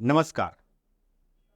नमस्कार।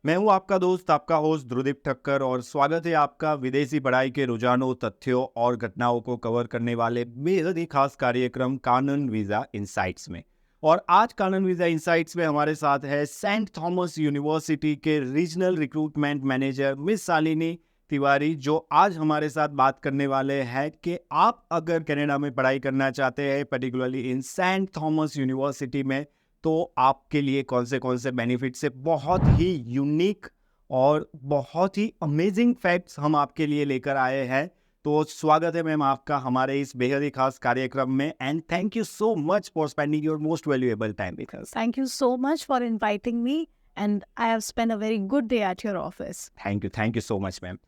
मैं हूं आपका दोस्त, आपका होस्ट ध्रुदीप ठक्कर और स्वागत है आपका विदेशी पढ़ाई के रुझानों, तथ्यों और घटनाओं को कवर करने वाले बेहद ही खास कार्यक्रम कानन वीजा इनसाइट्स में। और आज कानन वीजा इनसाइट्स में हमारे साथ है सेंट थॉमस यूनिवर्सिटी के regional recruitment manager miss Shalini Tiwari, जो आज हमारे साथ बात करने वाले हैं कि आप अगर कनाडा में पढ़ाई करना चाहते हैं, particularly in Saint Thomas university में, तो आपके लिए कौन से बेनिफिट्स है। बहुत ही यूनिक और बहुत ही अमेजिंग फैक्ट्स हम आपके लिए लेकर आए हैं। तो स्वागत है मैम आपका हमारे इस बेहद ही खास कार्यक्रम में, and thank you so much for spending your most valuable time with us. Thank you so much for inviting me, and I have spent a very good day at your office. Thank you so much ma'am.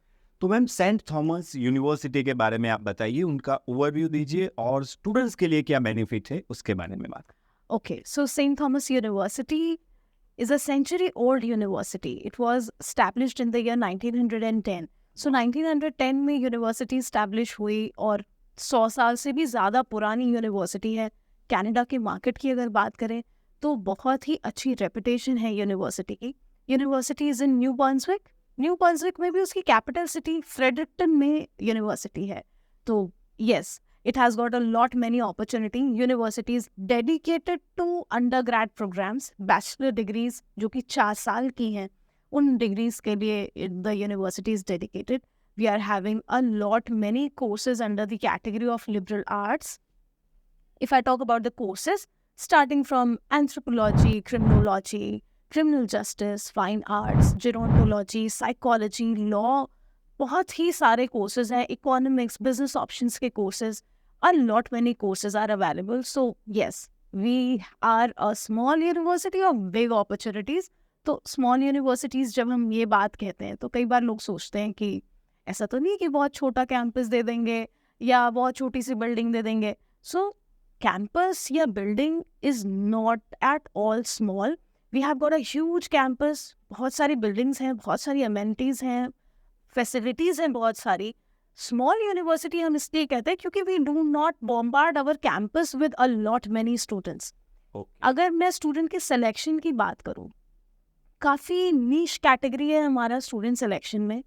तो ma'am, Saint Thomas university के बारे में आप बताइए, उनका overview दीजिए और students के लिए क्या बेनिफिट है उसके बारे में बात। Okay, so St. Thomas University is a century-old university. It was established in the year 1910. So 1910 में यूनिवर्सिटी establish हुई और 100 साल से भी ज़्यादा पुरानी यूनिवर्सिटी है। कनाडा के मार्केट की अगर बात करें तो बहुत ही अच्छी रेपुटेशन है यूनिवर्सिटी की। University is in New Brunswick. New Brunswick में भी उसकी कैपिटल सिटी फ्रेडरिक्टन में यूनिवर्सिटी है। तो yes, it has got a lot many opportunity. Universities dedicated to undergrad programs, bachelor degrees जो कि 4 साल की हैं, उन degrees के लिए the university is dedicated. We are having a lot many courses under the category of liberal arts. If I talk about the courses, starting from anthropology, criminology, criminal justice, fine arts, gerontology, psychology, law, बहुत ही सारे courses हैं, economics, business options के courses, a lot many courses are available. So yes, we are a small university of big opportunities. तो small universities जब हम ये बात कहते हैं तो कई बार लोग सोचते हैं कि ऐसा तो नहीं कि बहुत छोटा कैंपस दे देंगे या बहुत छोटी सी बिल्डिंग दे देंगे। So campus या building is not at all small. We have got a huge campus, बहुत सारी buildings हैं, बहुत सारी amenities हैं, facilities हैं बहुत सारी। स्मॉल यूनिवर्सिटी हम इसलिए कहते हैं क्योंकि we do not bombard our campus with a lot many students. अगर मैं स्टूडेंट के सिलेक्शन की बात करूं, काफ़ी नीश कैटेगरी है हमारा स्टूडेंट सिलेक्शन में।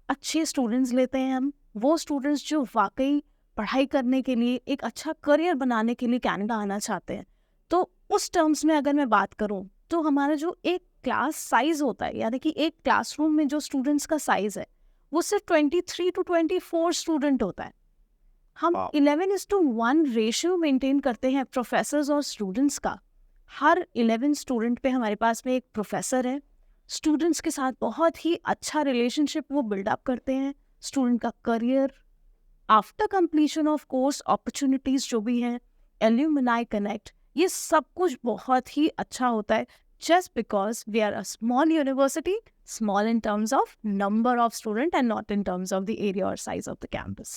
अच्छे स्टूडेंट्स लेते हैं हम, वो स्टूडेंट्स जो वाकई पढ़ाई करने के लिए, एक अच्छा करियर बनाने के लिए कनाडा आना चाहते हैं। तो उस टर्म्स में अगर मैं बात करूं तो हमारा जो एक क्लास साइज होता है, यानी कि एक क्लासरूम में जो स्टूडेंट्स का साइज है वो सिर्फ 23 to 24 स्टूडेंट होता है। हम 11:1 रेशियो मेंटेन करते हैं प्रोफेसर्स और स्टूडेंट्स का। हर 11 स्टूडेंट पे हमारे पास में एक प्रोफेसर है। स्टूडेंट्स के साथ बहुत ही अच्छा रिलेशनशिप वो बिल्डअप करते हैं। स्टूडेंट का career, after completion of course opportunities जो भी हैं, एल्यूमिनाई कनेक्ट, ये सब कुछ बहुत ही अच्छा होता है। Just because we are a small university, small in terms of number of student and not in terms of the area or size of the campus.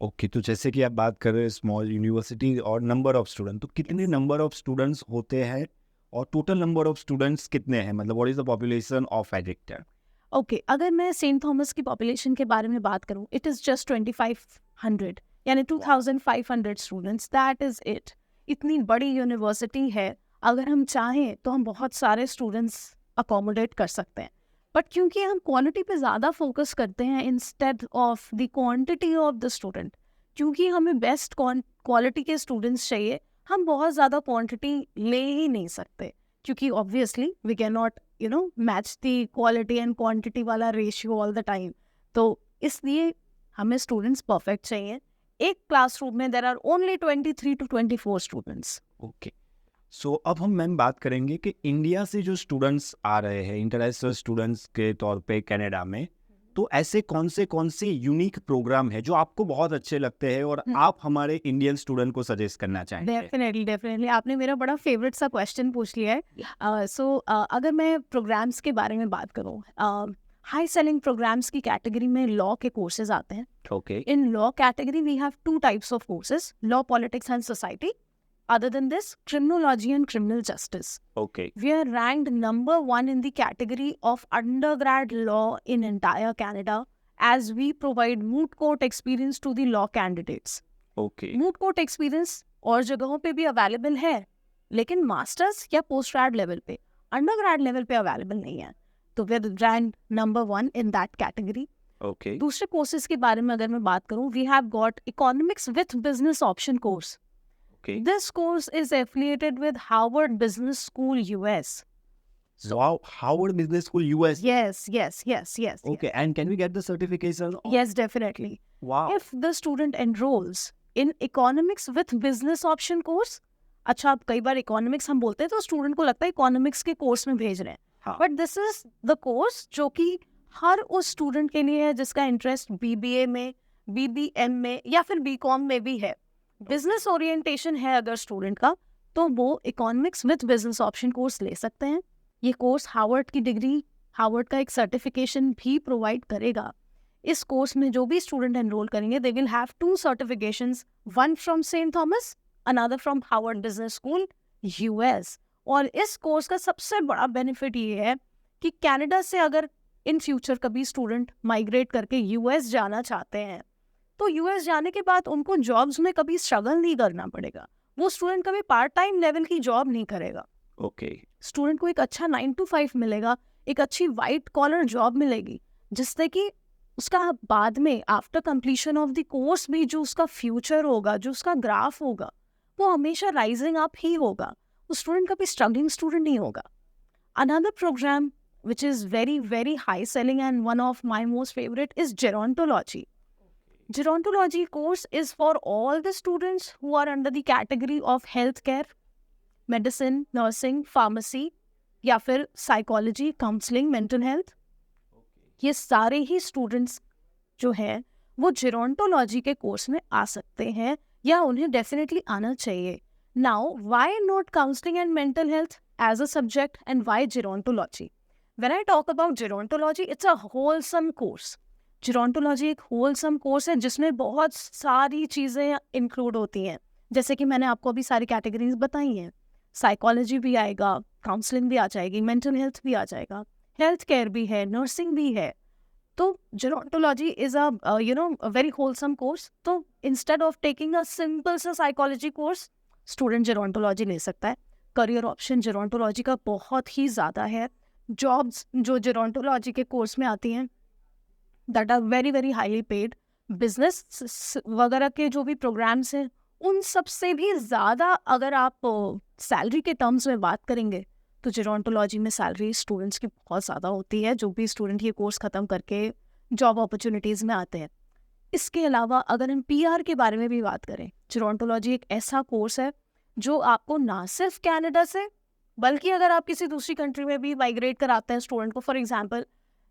Okay, तो जैसे कि आप बात कर रहे हैं स्मॉल यूनिवर्सिटी और नंबर ऑफ स्टूडेंट, तो कितने नंबर ऑफ स्टूडेंट्स होते हैं और टोटल नंबर ऑफ स्टूडेंट्स कितने हैं, मतलब what is the population of एडिक्टर? ओके, अगर मैं सेंट थॉमस की पॉपुलेशन के बारे में बात करूं, इट इज़ जस्ट 2500, यानी 2500 स्टूडेंट्स, दैट इज़ इट। इतनी बड़ी यूनिवर्सिटी है, अगर हम चाहें तो हम बहुत सारे स्टूडेंट्स अकोमोडेट कर सकते हैं, बट क्योंकि हम क्वालिटी पे ज़्यादा फोकस करते हैं instead of the quantity of the student, क्योंकि हमें बेस्ट क्वालिटी के स्टूडेंट्स चाहिए, हम बहुत ज़्यादा क्वांटिटी ले ही नहीं सकते, क्योंकि obviously we can not match the quality and quantity वाला रेशियो ऑल द टाइम। तो इसलिए हमें स्टूडेंट्स परफेक्ट चाहिए। एक क्लासरूम में there are only 23 to 24 students. Okay, so अब हम मैम बात करेंगे कि इंडिया से जो स्टूडेंट्स आ रहे हैं इंटरनेशनल स्टूडेंट्स के तौर पे कनाडा में, तो ऐसे कौन से यूनिक प्रोग्राम है जो आपको बहुत अच्छे लगते हैं और आप हमारे इंडियन स्टूडेंट को सजेस्ट करना चाहेंगे? डेफिनेटली आपने मेरा बड़ा फेवरेट सा क्वेश्चन पूछ लिया है। अगर मैं प्रोग्राम्स के बारे में बात करूँ, हाई सेलिंग प्रोग्राम्स की कैटेगरी में लॉ के कोर्सेज आते हैं। Okay, in law category we have 2 types of courses, law, politics and society. Other than this, criminology and criminal justice. Okay, We are ranked number 1 in the category of undergrad law in entire Canada, as we provide moot court experience to the law candidates. Okay, moot court experience और जगहों पे भी available है, लेकिन masters या post grade level पे under grade level पे available नहीं है, तो we rank number 1 in that category. Okay दूसरे कोर्सेज के बारे में अगर मैं बात करूं, we have got economics with business option course. Okay this course is affiliated with Harvard Business School US. wow Harvard Business School US Yes. okay and can we get the certification Yes, definitely. wow If the student enrolls in economics with business option course, अच्छा, अब कई बार economics हम बोलते हैं तो student को लगता है इकोनॉमिक्स के कोर्स में भेज रहे हैं, हाँ but this is the course जो कि हर उस स्टूडेंट के लिए है जिसका इंटरेस्ट बीबीए में, बीबीएम में या फिर बीकॉम में भी है। बिजनेस ओरिएंटेशन है अगर स्टूडेंट का, तो वो economics with business option course ले सकते हैं। ये कोर्स हार्वर्ड की डिग्री, हार्वर्ड का एक सर्टिफिकेशन भी प्रोवाइड करेगा। इस कोर्स में जो भी स्टूडेंट एनरोल करेंगे, they will have 2 certifications, one from Saint Thomas, another from Harvard Business School US. और इस कोर्स का सबसे बड़ा बेनिफिट ये है कि कनाडा से अगर इन फ्यूचर कभी स्टूडेंट माइग्रेट करके यूएस जाना चाहते हैं, तो यूएस जाने के बाद उनको जॉब्स में कभी स्ट्रगल नहीं करना पड़ेगा। वो स्टूडेंट कभी पार्ट टाइम लेवल की जॉब नहीं करेगा। ओके स्टूडेंट को एक अच्छा 9 to 5 मिलेगा, एक अच्छी वाइट कॉलर जॉब मिलेगी, जिससे कि उसका बाद में after completion of the course भी जो उसका फ्यूचर होगा, जो उसका ग्राफ होगा, वो हमेशा राइजिंग अप ही होगा। वो स्टूडेंट कभी स्ट्रगलिंग स्टूडेंट नहीं होगा। Another program which is very high selling and one of my most favorite is gerontology. Gerontology course is for all the students who are under the category of healthcare, medicine, nursing, pharmacy या फिर psychology, counseling, mental health। ये सारे ही students जो हैं वो gerontology के course में आ सकते हैं या उन्हें डेफिनेटली आना चाहिए। Now, why not counseling and mental health as a subject and why gerontology? When I talk about gerontology, it's a wholesome course. Gerontology एक wholesome course है जिसमें बहुत सारी चीज़ें इंक्लूड होती हैं, जैसे कि मैंने आपको अभी सारी कैटेगरीज बताई हैं। साइकोलॉजी भी आएगा, काउंसलिंग भी आ जाएगी, मेंटल हेल्थ भी आ जाएगा, हेल्थ केयर भी है, नर्सिंग भी है। तो gerontology is a very wholesome course। तो instead of taking a simple सा psychology course, स्टूडेंट gerontology ले सकता है। करियर ऑप्शन gerontology का बहुत ही ज़्यादा है। जॉब्स जो gerontology के कोर्स में आती हैं that are very highly paid. Business वगैरह के जो भी प्रोग्राम्स हैं, उन सब से भी ज़्यादा अगर आप सैलरी के टर्म्स में बात करेंगे तो gerontology में सैलरी स्टूडेंट्स की बहुत ज़्यादा होती है, जो भी स्टूडेंट ये कोर्स ख़त्म करके जॉब अपॉर्चुनिटीज़ में आते हैं। इसके अलावा अगर हम PR के बारे में भी बात करें, gerontology एक ऐसा कोर्स है जो आपको ना सिर्फ कनाडा से, बल्कि अगर आप किसी दूसरी कंट्री में भी माइग्रेट कराते हैं स्टूडेंट को, for example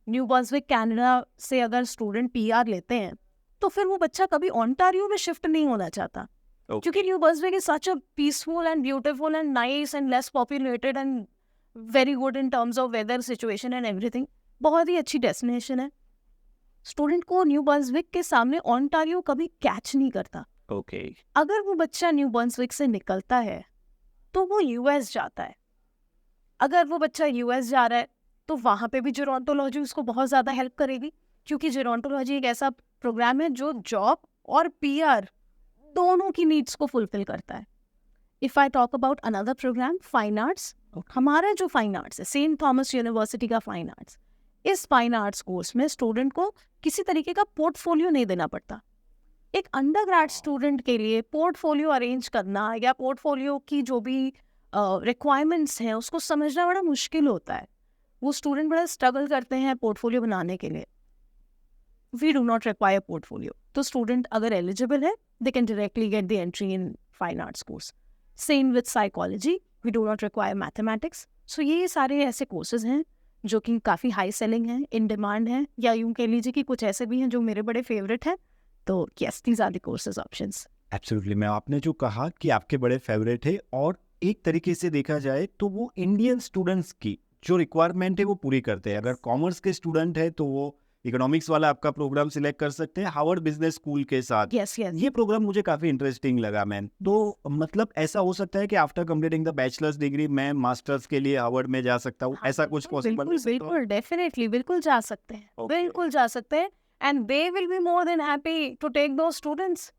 new Brunswick Canada से अगर स्टूडेंट PR लेते हैं, तो फिर वो बच्चा कभी ओंटारियो में शिफ्ट नहीं होना चाहता, क्योंकि New Brunswick is such a peaceful and beautiful and nice and less populated and very good in terms of weather situation and everything. बहुत ही अच्छी डेस्टिनेशन है। स्टूडेंट को न्यू ब्रंसविक के सामने ओंटारियो कभी कैच नहीं करता। ओके अगर वो बच्चा न्यू ब्रंसविक से निकलता है तो वो US जाता है। अगर वो बच्चा US जा रहा है तो वहाँ पे भी gerontology उसको बहुत ज़्यादा हेल्प करेगी, क्योंकि gerontology एक ऐसा प्रोग्राम है जो जॉब और PR दोनों की नीड्स को फुलफिल करता है। If I talk about another program, fine arts, हमारा जो फाइन आर्ट्स है सेंट थॉमस यूनिवर्सिटी का फाइन आर्ट्स, इस फाइन आर्ट्स कोर्स में स्टूडेंट को किसी तरीके का पोर्टफोलियो नहीं देना पड़ता। एक अंडर ग्रेड स्टूडेंट के लिए पोर्टफोलियो अरेंज करना या पोर्टफोलियो की जो भी रिक्वायरमेंट्स हैं उसको समझना बड़ा मुश्किल होता है। वो स्टूडेंट बड़ा स्ट्रगल करते हैं पोर्टफोलियो बनाने के लिए। We do not require portfolio, तो स्टूडेंट अगर एलिजिबल है they can directly get the entry in fine arts course. Same with psychology, we do not require mathematics. So ये सारे ऐसे कोर्सेज हैं जो कि काफ़ी हाई सेलिंग हैं, इन डिमांड हैं, या यूँ कह लीजिए कि कुछ ऐसे भी हैं जो मेरे बड़े फेवरेट हैं। तो yes, these are the courses options. Absolutely ma'am, आपने जो कहा कि आपके बड़े फेवरेट है, और एक तरीके से देखा जाए तो वो इंडियन स्टूडेंट्स की जो रिक्वायरमेंट है वो पूरी करते हैं। अगर कॉमर्स के स्टूडेंट है तो वो इकोनॉमिक्स वाला आपका प्रोग्राम सिलेक्ट कर सकते हैं हार्वर्ड बिजनेस स्कूल के साथ। यस यस, ये प्रोग्राम मुझे काफी इंटरेस्टिंग लगा मैम। तो मतलब ऐसा हो सकता है कि after completing the bachelors degree मैं मास्टर्स के लिए हार्वर्ड में जा सकता हूँ, ऐसा कुछ पॉसिबल? बिल्कुल डेफिनेटली बिल्कुल जा सकते हैं, बिल्कुल जा सकते हैं, and they will be more than happy to take those students.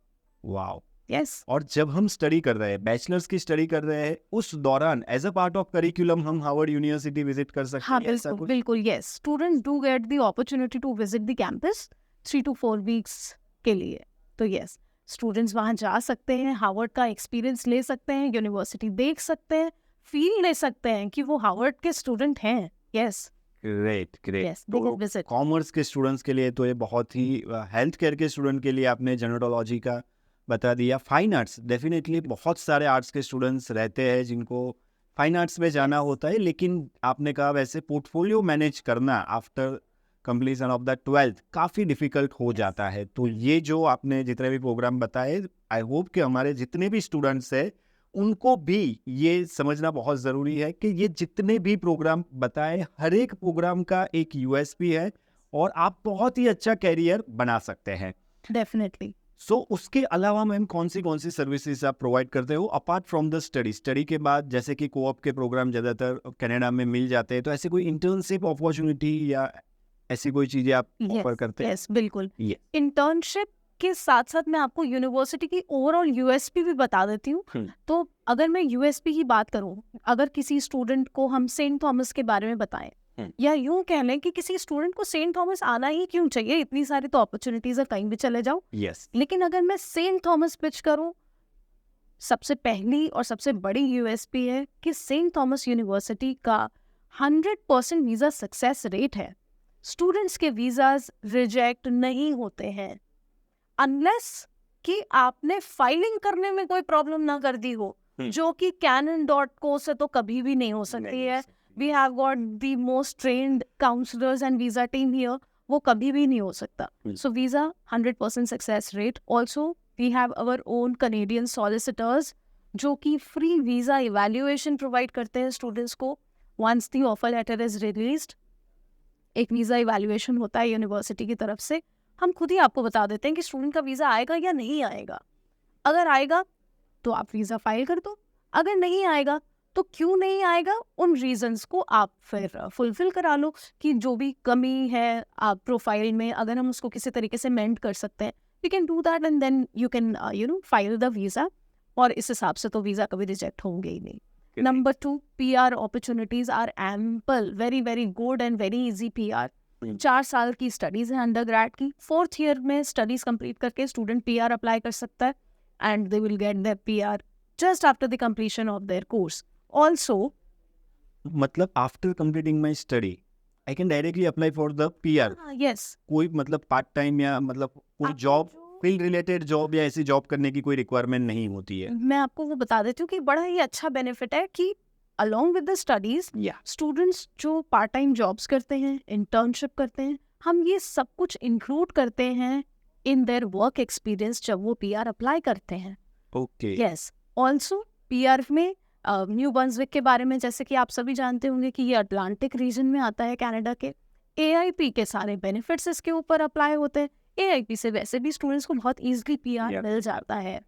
Wow, Yes. और जब हम स्टडी कर रहे हैं, बैचलर्स की स्टडी कर रहे हैं, उस दौरान as a part of curriculum हम हार्वर्ड यूनिवर्सिटी विजिट कर सकते हाँ हैं, ऐसा बिल्कुल कुछ? बिल्कुल yes. Students do get the opportunity to visit the campus 3 to 4 weeks के लिए. तो yes, स्टूडेंट्स वहाँ जा सकते हैं, हार्वर्ड का एक्सपीरियंस ले सकते हैं, यूनिवर्सिटी देख सकते हैं, फील ले सकते हैं कि वो हार्वर्ड के स्टूडेंट हैं. Yes great great. Yes they can visit. Commerce के स्टूडेंट्स के लिए तो ये बहुत ही, हेल्थ केयर के स्टूडेंट के लिए आपने जेनेटोलॉजी का बता दिया। फाइन आर्ट्स, डेफिनेटली बहुत सारे आर्ट्स के स्टूडेंट्स रहते हैं जिनको फाइन आर्ट्स में जाना होता है, लेकिन आपने कहा वैसे पोर्टफोलियो मैनेज करना after completion of the 12th काफ़ी डिफिकल्ट हो जाता है। तो ये जो आपने जितने भी प्रोग्राम बताए, आई होप कि हमारे जितने भी स्टूडेंट्स हैं उनको भी ये समझना बहुत ज़रूरी है कि ये जितने भी प्रोग्राम बताए, हर एक प्रोग्राम का एक यूएसपी है और आप बहुत ही अच्छा कैरियर बना सकते हैं। डेफिनेटली. सो उसके अलावा मैम कौन सी सर्विसेज आप प्रोवाइड करते हो अपार्ट फ्रॉम द स्टडी के बाद? जैसे कि कोऑप के प्रोग्राम ज़्यादातर कनाडा में मिल जाते हैं, तो ऐसे कोई इंटर्नशिप अपॉर्चुनिटी या ऐसी कोई चीज़ें आप ऑफर करते हैं? यस बिल्कुल. Yes. इंटर्नशिप के साथ साथ मैं आपको यूनिवर्सिटी की ओवरऑल यूएसपी भी बता देती हूँ. तो अगर मैं यूएसपी की बात करूँ, अगर किसी स्टूडेंट को हम सेंट थॉमस के बारे में बताएं, या यूं कह लें कि किसी स्टूडेंट को सेंट थॉमस आना ही क्यों चाहिए, इतनी सारी तो अपॉर्चुनिटीज है, कहीं भी चले जाओ. यस। लेकिन अगर मैं सेंट थॉमस पिच करूं, सबसे पहली और सबसे बड़ी यूएसपी है कि सेंट थॉमस यूनिवर्सिटी का 100% वीजा सक्सेस रेट है. स्टूडेंट्स के वीजाज रिजेक्ट नहीं होते हैं अनलेस कि आपने फाइलिंग करने में कोई प्रॉब्लम ना कर दी हो, जो कि canon.co से तो कभी भी नहीं हो सकती है. We have got the most trained counselors and visa team here. वो कभी भी नहीं हो सकता. So visa 100% success rate. Also we have our own Canadian solicitors जो कि free visa evaluation provide करते हैं students को. Once the offer letter is released, एक वीज़ा इवैल्यूएशन होता है यूनिवर्सिटी की तरफ से. हम खुद ही आपको बता देते हैं कि स्टूडेंट का वीज़ा आएगा या नहीं आएगा. अगर आएगा तो आप वीज़ा फाइल कर दो, अगर नहीं आएगा तो क्यों नहीं आएगा, उन रीजंस को आप फिर फुलफिल करा लो कि जो भी कमी है आप प्रोफाइल में, अगर हम उसको किसी तरीके से मेंट कर सकते हैं, we can do that and then you can file the visa. और इस हिसाब से तो वीज़ा कभी रिजेक्ट होंगे ही नहीं. Number 2, PR opportunities are ample, very very good and very easy PR. 4 साल की स्टडीज है अंडर ग्रेड की. 4th ईयर में स्टडीज कंप्लीट करके स्टूडेंट PR अप्लाई कर सकता है and they will get their PR just after the completion of their course. Also मतलब after completing my study I can directly apply for the PR? Yes. कोई मतलब part time या मतलब कोई job, field related job या ऐसी job करने की कोई रिक्वायरमेंट नहीं होती है? मैं आपको वो बता देती हूँ कि बड़ा ही अच्छा बेनिफिट है कि along with the studies, students जो पार्ट टाइम जॉब्स करते हैं, इंटर्नशिप करते हैं, हम ये सब कुछ इंक्लूड करते हैं इन देयर वर्क एक्सपीरियंस जब वो PR अप्लाई करते हैं. ओके. यस. ऑल्सो PR में न्यू बर्न्सविक के बारे में जैसे कि आप सभी जानते होंगे कि ये अटलांटिक रीजन में आता है कनाडा के. AIP के सारे बेनिफिट्स इसके ऊपर अप्लाई होते हैं. AIP से वैसे भी स्टूडेंट्स को बहुत ईजिली PR मिल जाता है.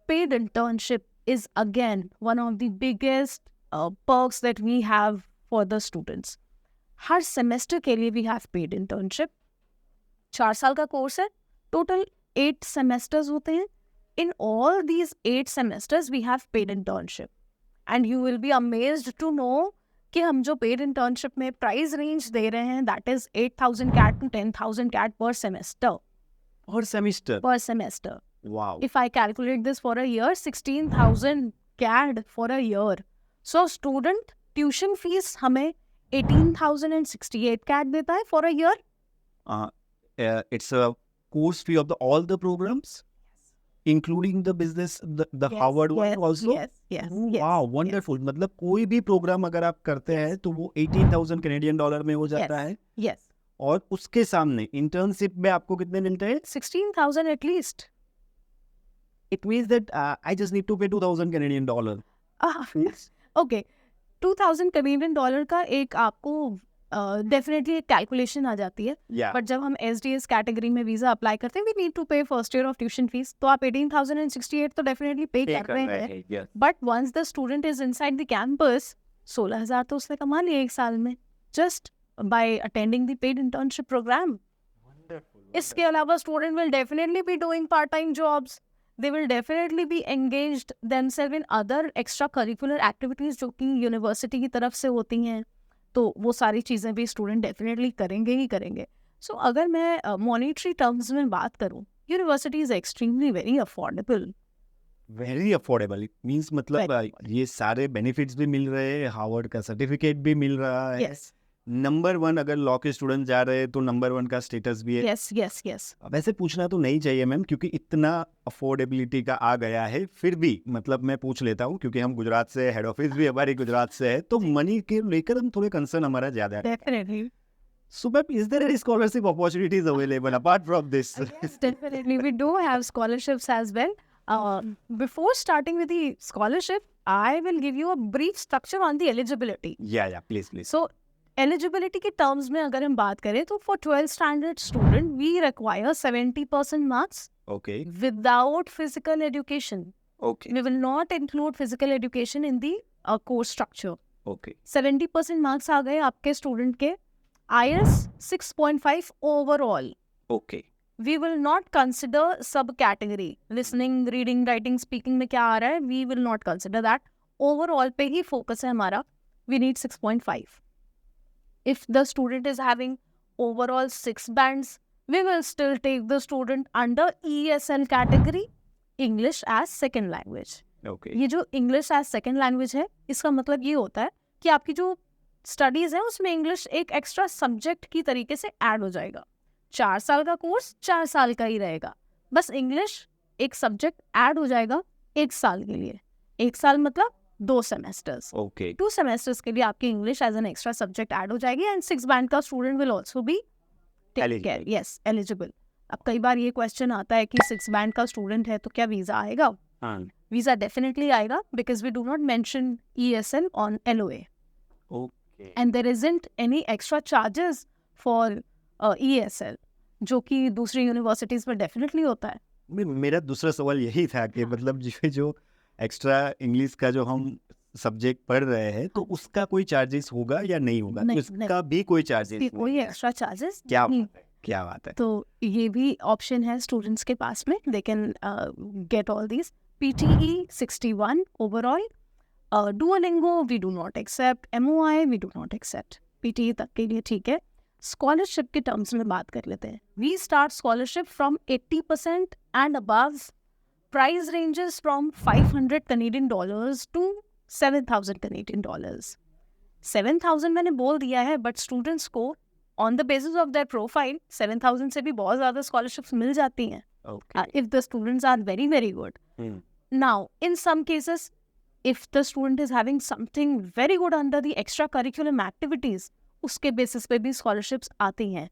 Paid internship is again one of the biggest perks that we have for the students. Her semester के लिए we have paid internship. 4 साल का कोर्स है, टोटल 8 सेमेस्टर्स होते हैं. In all these 8 semesters we have paid internship. And you will be amazed to know कि हम जो paid internship में प्राइस रेंज दे रहे हैं that is 8,000 CAD to 10,000 CAD per semester. और semester? Per semester. Wow. If I calculate this for a year, 16,000 CAD for a year. So student tuition fees हमें 18,068 CAD देता है for a year. It's a course fee of all the programs, including the business, the Harvard one also. Yes. Wow, wonderful. मतलब कोई भी programme अगर आप करते हैं तो वो 18,000 कैनेडियन डॉलर में हो जाता है. Yes. और उसके सामने इंटर्नशिप में आपको कितने मिलते हैं? 16,000 at least. It means that I just need to pay 2,000 Canadian dollar. Okay, 2,000 Canadian dollar का एक आपको डेफिनेटली एक कैलकुलेशन आ जाती है. बट जब हम SDS कैटेगरी में वीजा अप्लाई करते हैं, we need to pay first year of tuition fees. तो आप 18,068 तो डेफिनेटली पे कर रहे हैं. But once the student is inside the campus, 16,000 तो उसने कमा लिया एक साल में just by attending the paid internship program. इसके अलावा student will definitely be doing part time jobs. they will definitely be engaged themselves in other extra curricular activities जो कि यूनिवर्सिटी की तरफ से होती हैं, तो वो सारी चीज़ें भी स्टूडेंट डेफिनेटली करेंगे ही करेंगे. सो अगर मैं मॉनेटरी टर्म्स में बात करूँ, university is extremely very affordable. Very affordable means मतलब ये सारे बेनिफिट्स भी मिल रहे हैं, हार्वर्ड का सर्टिफिकेट भी मिल रहा है. यस नंबर 1 अगर लॉ के स्टूडेंट जा रहे हैं तो नंबर 1 का स्टेटस भी है. Yes yes yes. वैसे पूछना तो नहीं चाहिए मैम, क्योंकि इतना अफोर्डेबिलिटी का आ गया है, फिर भी मतलब मैं पूछ लेता हूँ क्योंकि हम गुजरात से, हेड ऑफिस भी हमारी गुजरात से है, तो मनी के लेकर हम थोड़े कंसर्न हमारा ज्यादा है. Definitely. So ma'am, is there any scholarship opportunities available apart from this? Yes, definitely. We do have scholarships as well. Before starting with the scholarship, I will give you a brief structure on the eligibility. Yeah, please. So, eligibility के terms में अगर हम बात करें तो for 12th standard student, we require 70% marks Okay. without physical education. Okay. We will not include physical education in the course structure. Okay. 70% marks आ गए आपके student के. IS 6.5 overall. Okay. We will not consider sub-category. Listening, reading, writing, speaking में क्या आ रहा है, we will not consider that. Overall पे ही focus है हमारा. We need 6.5. If the student is having overall 6 bands, we will still take the student under ESL category, English as second language. Okay. ये जो English as second language है, इसका मतलब ये होता है कि आपकी जो स्टडीज़ है उसमें इंग्लिश एक एक्स्ट्रा सब्जेक्ट की तरीके से ऐड हो जाएगा. 4 साल का कोर्स 4 साल का ही रहेगा, बस इंग्लिश एक सब्जेक्ट ऐड हो जाएगा 1 साल के लिए. 1 साल मतलब 2 सेमेस्टर्स. Okay. 2 सेमेस्टर्स के लिए आपकी English as an extra subject add हो जाएगी एंड 6 बैंड का student will also be Eligible. Yes eligible. अब कई बार ये क्वेश्चन आता है कि 6 बैंड का स्टूडेंट है तो क्या वीज़ा आएगा? हाँ. वीज़ा डेफिनेटली आएगा because we do not mention ESL on LOA. Okay. And there isn't any extra charges for ESL, जो कि दूसरी यूनिवर्सिटीज़ में डेफिनेटली होता है. मेरा दूसरा सवाल यही था कि मतलब जो एक्स्ट्रा इंग्लिश का जो हम सब्जेक्ट पढ़ रहे हैं तो उसका कोई चार्जेस होगा या नहीं होगा? नहीं, उसका भी कोई चार्जेस कोई एक्स्ट्रा चार्जेस क्या नहीं. बात है, क्या बात है. तो ये भी ऑप्शन है स्टूडेंट्स के पास में. They can get all these. PTE 61 overall. Duolingo we do not accept. MOI we do not accept. PTE तक के लिए ठीक है. स्कॉलरशिप के टर्म्स में बात कर लेते हैं. We start scholarship from 80% and above. Price ranges from $500 Canadian to $7,000 Canadian. 7,000 मैंने बोल दिया है, बट स्टूडेंट्स को on the basis of their profile 7,000 से भी बहुत ज़्यादा स्कॉलरशिप्स मिल जाती हैं if the students are very very good. Now in some cases if the student is having something very good under the extra curriculum activities, उसके basis पे भी scholarships आती हैं.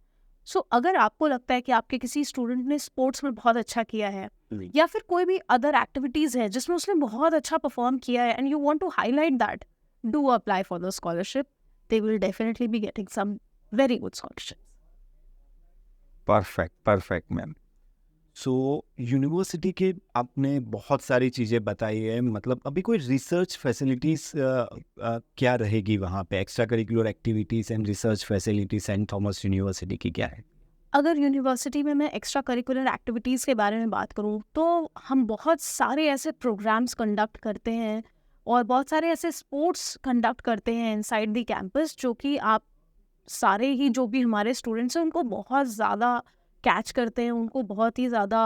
So अगर आपको लगता है कि आपके किसी स्टूडेंट ने स्पोर्ट्स में बहुत अच्छा किया है या फिर कोई भी अदर एक्टिविटीज है जिसमें उसने बहुत अच्छा परफॉर्म किया है and you want to highlight that, do apply for the scholarship. They will definitely be getting some very good scholarship. Perfect ma'am. So university के आपने बहुत सारी चीज़ें बताई है, मतलब अभी कोई रिसर्च फैसिलिटीज़ क्या रहेगी वहाँ पे? Extra curricular activities and research facility Saint Thomas University की क्या है? अगर यूनिवर्सिटी में मैं एक्स्ट्रा करिकुलर एक्टिविटीज़ के बारे में बात करूँ तो हम बहुत सारे ऐसे प्रोग्राम्स कंडक्ट करते हैं और बहुत सारे ऐसे स्पोर्ट्स कंडक्ट करते हैं इनसाइड द कैंपस, जो कि आप सारे ही जो भी हमारे स्टूडेंट्स हैं उनको बहुत ज़्यादा कैच करते हैं, उनको बहुत ही ज़्यादा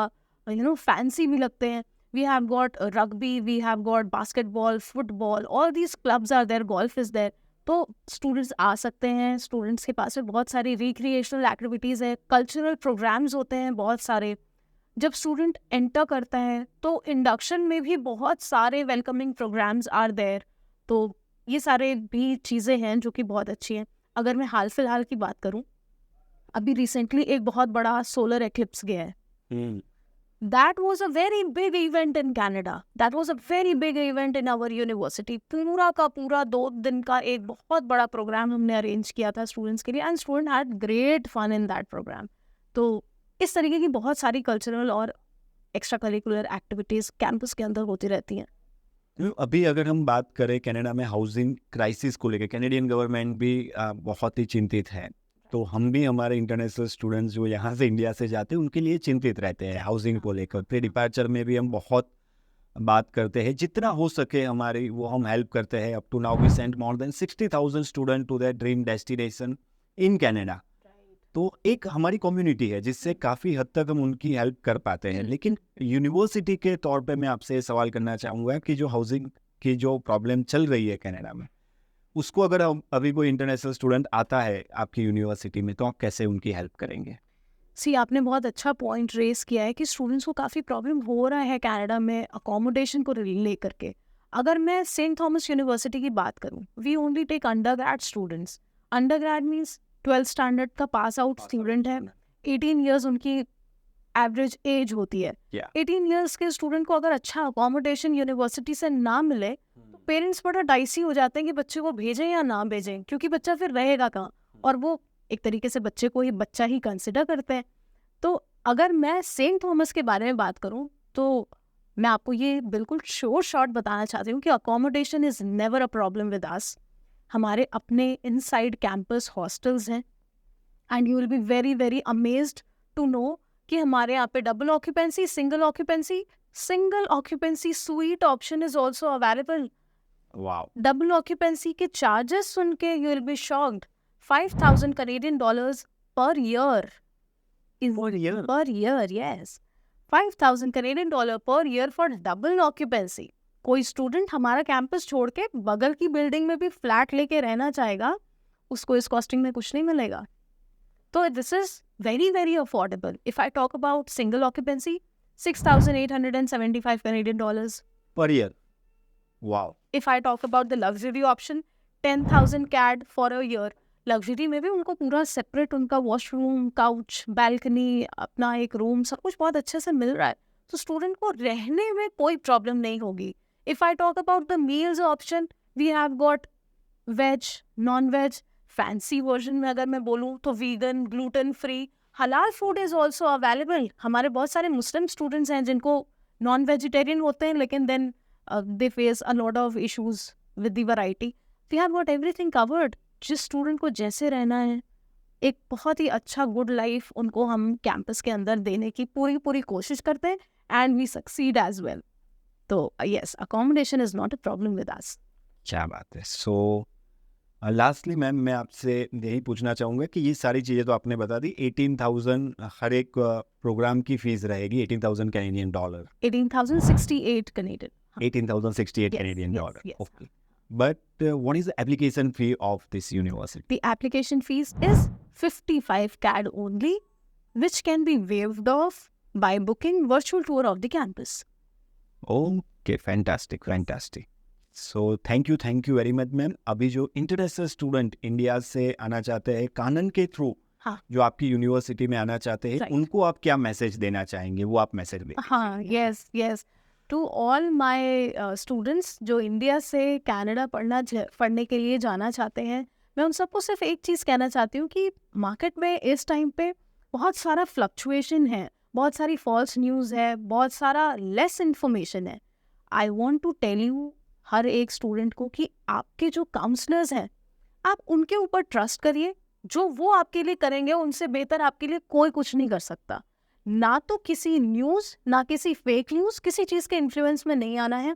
फैंसी भी लगते हैं. We have got rugby, we have got basketball, football, all these clubs are there, golf is there. तो स्टूडेंट्स आ सकते हैं. स्टूडेंट्स के पास में बहुत सारी रिक्रिएशनल एक्टिविटीज़ है, कल्चरल प्रोग्राम्स होते हैं बहुत सारे. जब स्टूडेंट एंटर करता है तो इंडक्शन में भी बहुत सारे वेलकमिंग प्रोग्राम्स आर देयर. तो ये सारे भी चीज़ें हैं जो कि बहुत अच्छी हैं. अगर मैं हाल फिलहाल की बात करूं, अभी रिसेंटली एक बहुत बड़ा सोलर एक्लिप्स गया है. That was a very big event in Canada. That was a very big event in our university. पूरा का पूरा 2 दिन का एक बहुत बड़ा प्रोग्राम हमने अरेंज किया था स्टूडेंट्स के लिए and student had great fun in that programme. तो इस तरीके की बहुत सारी कल्चरल और एक्स्ट्रा करिकुलर एक्टिविटीज़ कैंपस के अंदर होती रहती हैं. अभी अगर हम बात करें कनाडा में हाउसिंग क्राइसिस को लेकर, कैनेडियन गवर्नमेंट भी बहुत ही चिंतित है. तो हम भी हमारे इंटरनेशनल स्टूडेंट्स जो यहाँ से इंडिया से जाते हैं उनके लिए चिंतित रहते हैं हाउसिंग को लेकर। प्री डिपार्चर में भी हम बहुत बात करते हैं, जितना हो सके हमारी वो हम हेल्प करते हैं। Up to now we send more than 60,000 student to their dream destination in Canada. तो एक हमारी कम्युनिटी है जिससे काफ़ी हद तक हम उनकी हेल्प कर पाते हैं। लेकिन यूनिवर्सिटी के तौर पे मैं आपसे सवाल करना चाहूँगा कि जो हाउसिंग की जो प्रॉब्लम चल रही है कनाडा में, उसको अगर अभी कोई इंटरनेशनल स्टूडेंट आता है आपकी यूनिवर्सिटी में, तो आप कैसे उनकी हेल्प करेंगे? सी आपने बहुत अच्छा पॉइंट रेस किया है कि स्टूडेंट्स को काफ़ी प्रॉब्लम हो रहा है कनाडा में अकोमोडेशन को लेकर के। अगर मैं सेंट थॉमस यूनिवर्सिटी की बात करूं, we only take undergrad students. Undergrad means 12th standard का पास आउट स्टूडेंट है, 18 ईयर्स उनकी एवरेज एज होती है। 18 ईयर्स के स्टूडेंट को अगर अच्छा अकोमोडेशन यूनिवर्सिटी से ना मिले तो पेरेंट्स बड़ा डाइसी हो जाते हैं कि बच्चे को भेजें या ना भेजें, क्योंकि बच्चा फिर रहेगा कहाँ, और वो एक तरीके से बच्चे को ही बच्चा ही कंसिडर करते हैं। तो अगर मैं सेंट थॉमस के बारे में बात करूं तो मैं आपको ये बिल्कुल शॉर्ट बताना चाहती हूँ कि accommodation is never a problem with us. हमारे अपने इनसाइड कैंपस हॉस्टल्स हैं, and you will be very very amazed to know कि हमारे यहाँ पे double occupancy, single occupancy suite option is also available. Wow. Double occupancy के charges सुन के you will be shocked. 5,000 Canadian dollars per year. Per year, yes. 5,000 Canadian dollar per year for double occupancy. कोई student हमारा campus छोड़ के बगल की building में भी फ्लैट लेके रहना चाहेगा, उसको इस कॉस्टिंग में कुछ नहीं मिलेगा। तो this is very very affordable. If I talk about single occupancy, 6,875 Canadian dollars per year. Wow. If I talk about the luxury option, 10,000 CAD for a year. Luxury में भी उनको पूरा सेपरेट उनका वॉशरूम, काउच, बैल्कनी, अपना एक room, सब कुछ बहुत अच्छे से मिल रहा है। तो स्टूडेंट को रहने में कोई प्रॉब्लम नहीं होगी। If I talk about the meals option, we have got veg, non veg, fancy version में अगर मैं बोलूँ तो vegan, gluten free, halal food is also available. हमारे बहुत सारे मुस्लिम स्टूडेंट्स हैं जिनको नॉन वेजिटेरियन होते हैं, लेकिन then they face a lot of issues with the variety. We have got everything covered. जिस स्टूडेंट को जैसे रहना है, एक बहुत ही अच्छा गुड लाइफ उनको हम कैंपस के अंदर देने की पूरी कोशिश करते हैं, and we succeed as well. तो yes, accommodation is not a problem with us. क्या बात है। सो लास्टली मैम, मैं आपसे यही पूछना चाहूँगा कि ये सारी चीज़ें तो आपने बता दी। 18,000 हर एक प्रोग्राम की फीस रहेगी, 18,000 Canadian dollar. 18,068 Canadian. 18,068 Yes, Canadian yes, dollar. yes. Okay. But what is the application fee of this university? The application fees is 55 CAD only, which can be waived off by booking virtual tour of the campus. Okay, fantastic, fantastic. So thank you very much ma'am. अभी जो international student India से आना चाहते हैं कानन के through, हाँ, जो आपकी यूनिवर्सिटी में आना चाहते हैं, Right. उनको आप क्या मैसेज देना चाहेंगे? वो आप मैसेज दें। हाँ, yes, to all my students जो इंडिया से कनाडा पढ़ने के लिए जाना चाहते हैं, मैं उन सबको सिर्फ एक चीज़ कहना चाहती हूँ कि मार्केट में इस टाइम पे बहुत सारा फ्लक्चुएशन है, बहुत सारी फॉल्स न्यूज़ है, बहुत सारा लेस इन्फॉर्मेशन है। I want to tell you हर एक स्टूडेंट को कि आपके जो काउंसलर्स हैं, आप उनके ऊपर ट्रस्ट करिए। जो वो आपके लिए करेंगे उनसे बेहतर आपके लिए कोई कुछ नहीं कर सकता। ना तो किसी न्यूज़, ना किसी फेक न्यूज़, किसी चीज़ के इन्फ्लुएंस में नहीं आना है।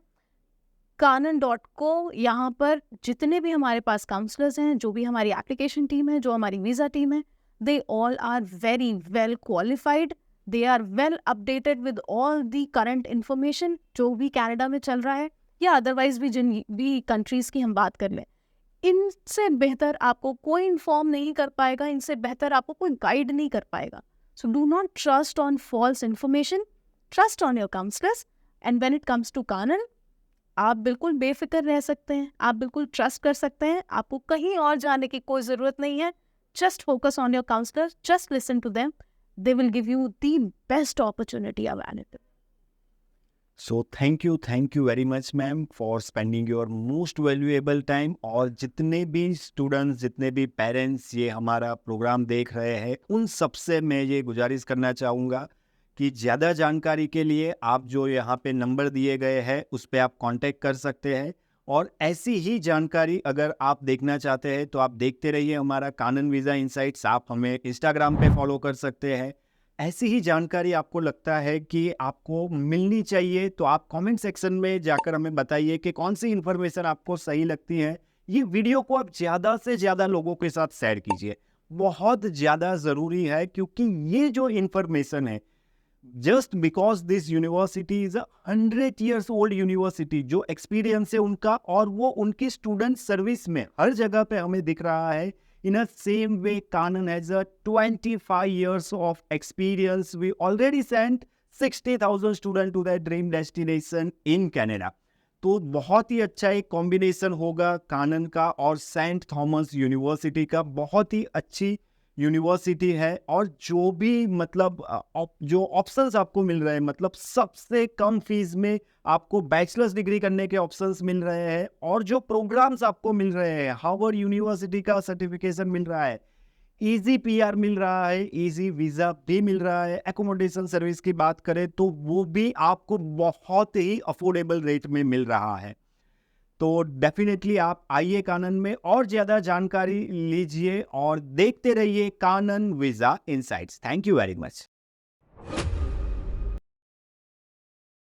canon.co, यहाँ पर जितने भी हमारे पास काउंसलर्स हैं, जो भी हमारी एप्लीकेशन टीम है, जो हमारी वीज़ा टीम है, they all are very well qualified, they are well updated with all the current information जो भी कनाडा में चल रहा है, या अदरवाइज भी जिन भी कंट्रीज़ की हम बात कर लें। इनसे बेहतर आपको कोई इन्फॉर्म नहीं कर पाएगा, इनसे बेहतर आपको कोई गाइड नहीं कर पाएगा। So do not trust on false information, trust on your counselors, and when it comes to Canon, आप बिल्कुल बेफिक्र रह सकते हैं, आप बिल्कुल ट्रस्ट कर सकते हैं, आपको कहीं और जाने की कोई ज़रूरत नहीं है। Just focus on your counselor, just listen to them, they will give you the best opportunity available. So thank you very much ma'am for spending your most valuable time. और जितने भी स्टूडेंट्स, जितने भी पेरेंट्स ये हमारा programme देख रहे हैं, उन सबसे मैं ये गुजारिश करना चाहूँगा कि ज़्यादा जानकारी के लिए आप जो यहाँ पे नंबर दिए गए हैं उस पर आप कांटेक्ट कर सकते हैं। और ऐसी ही जानकारी अगर आप देखना चाहते हैं तो आप देखते रहिए हमारा कानन वीज़ा इनसाइट्स। आप हमें इंस्टाग्राम पे फॉलो कर सकते हैं। ऐसी ही जानकारी आपको लगता है कि आपको मिलनी चाहिए तो आप कमेंट सेक्शन में जाकर हमें बताइए कि कौन सी इन्फॉर्मेशन आपको सही लगती है। ये वीडियो को आप ज़्यादा से ज़्यादा लोगों के साथ शेयर कीजिए, बहुत ज़्यादा ज़रूरी है, क्योंकि ये जो इन्फॉर्मेशन है, just because this university is 100 years old university, जो एक्सपीरियंस है उनका और वो उनकी स्टूडेंट सर्विस में हर जगह पे हमें दिख रहा है। In a same way Kanan has a 25 years of experience. We already sent 60,000 students to their dream destination in Canada. तो बहुत ही अच्छा एक कॉम्बिनेशन होगा कानन का और सेंट थॉमस यूनिवर्सिटी का। बहुत ही अच्छी यूनिवर्सिटी है और जो भी मतलब जो ऑप्शंस आपको मिल रहे हैं, मतलब सबसे कम फीस में आपको बैचलर्स डिग्री करने के ऑप्शंस मिल रहे हैं और जो प्रोग्राम्स आपको मिल रहे हैं, हार्वर्ड यूनिवर्सिटी का सर्टिफिकेशन मिल रहा है, इजी पीआर मिल रहा है, इजी वीज़ा भी मिल रहा है, एकोमोडेशन सर्विस की बात करें तो वो भी आपको बहुत ही अफोर्डेबल रेट में मिल रहा है। तो डेफिनेटली आप आइए कानन में और ज़्यादा जानकारी लीजिए और देखते रहिए Kanan visa insights. Thank you very much.